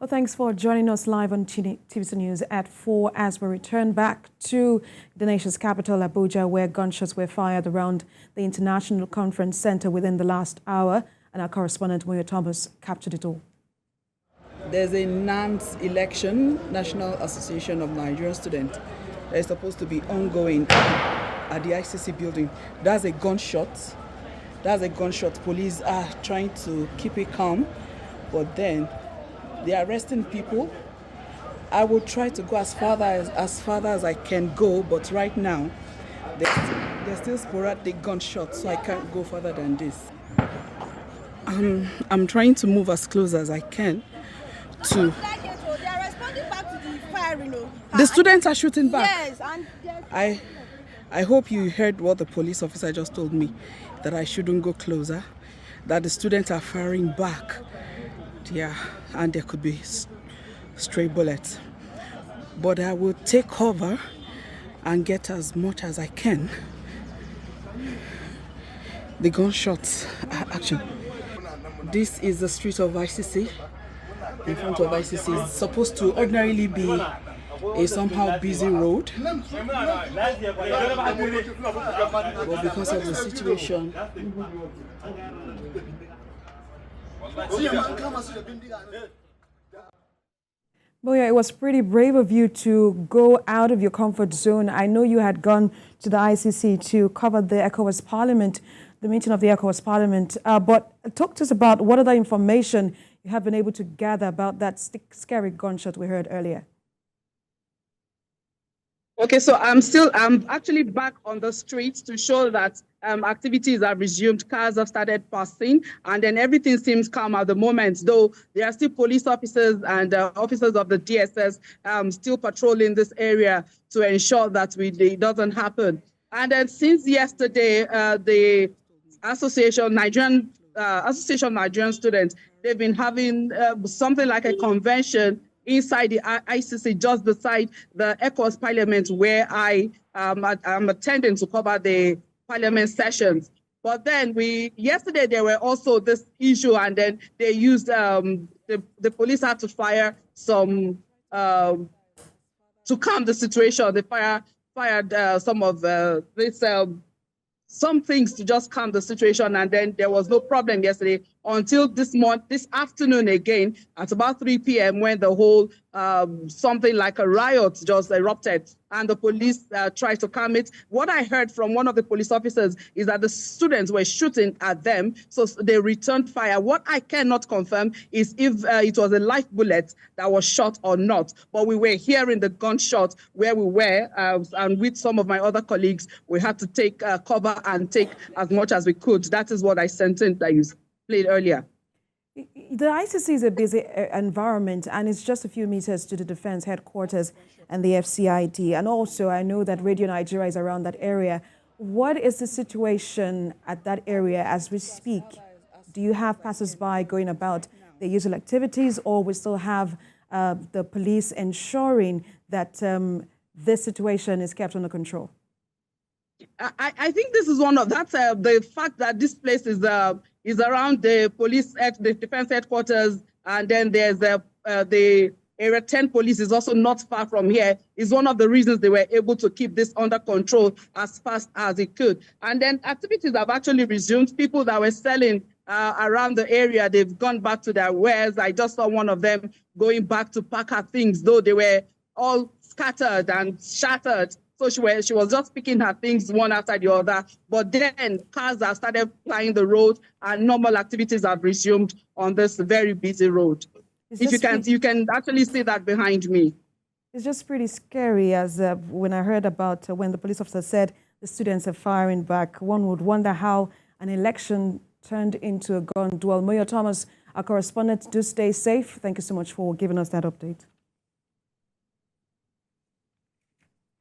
Well, thanks for joining us live on TVC News at 4 as we return back to the nation's capital, Abuja, where gunshots were fired around the International Conference Center within the last hour. And our correspondent, Moyo Thomas, captured it all. There's a NANS election, National Association of Nigerian Students, that is supposed to be ongoing at the ICC building. That's a gunshot. Police are trying to keep it calm, but then they're arresting people. I will try to go as far as I can go, but right now there's still sporadic gunshots, so I can't go further than this. I'm trying to move as close as I can to. They are responding back to the firing. The students are shooting back. Yes, and I hope you heard what the police officer just told me, that I shouldn't go closer, that the students are firing back. Yeah, and there could be stray bullets. But I will take cover and get as much as I can. The gunshots are action. This is the street of ICC. In front of ICC. It's supposed to ordinarily be a somehow busy road. But because of the situation, Moyo, it was pretty brave of you to go out of your comfort zone. I know you had gone to the ICC to cover the ECOWAS Parliament, the meeting of the ECOWAS Parliament. But talk to us about what other information you have been able to gather about that scary gunshot we heard earlier. Okay, so I'm actually back on the streets to show that activities have resumed, cars have started passing, and then everything seems calm at the moment, though there are still police officers and officers of the DSS still patrolling this area to ensure that it doesn't happen. And then since yesterday, the Association of Nigerian Students, they've been having something like a convention inside the ICC, just beside the ECOWAS Parliament, where I'm attending to cover the Parliament sessions. But then yesterday there were also this issue, and then they used the police had to fire some to calm the situation. They fired some of some things to just calm the situation, and then there was no problem yesterday until this afternoon again at about 3 p.m. when the whole something like a riot just erupted and the police tried to calm it. What I heard from one of the police officers is that the students were shooting at them, so they returned fire. What I cannot confirm is if it was a live bullet that was shot or not, but we were hearing the gunshot where we were, and with some of my other colleagues, we had to take cover and take as much as we could. That is what I sent in that you played earlier. The ICC is a busy environment, and it's just a few meters to the defense headquarters and the FCID. And also, I know that Radio Nigeria is around that area. What is the situation at that area as we speak? Do you have passers-by going about their usual activities, or we still have the police ensuring that this situation is kept under control? I think this is one of the fact that this place is around the the defense headquarters, and then there's the Area 10 police is also not far from here, is one of the reasons they were able to keep this under control as fast as it could. And then activities have actually resumed. People that were selling around the area, they've gone back to their wares. I just saw one of them going back to pack her things, though they were all scattered and shattered. So she was just picking her things one after the other. But then cars have started plying the road and normal activities have resumed on this very busy road. If you can actually see that behind me. It's just pretty scary, as when I heard about when the police officer said the students are firing back, one would wonder how an election turned into a gun duel. Moyo Thomas, our correspondent, do stay safe. Thank you so much for giving us that update.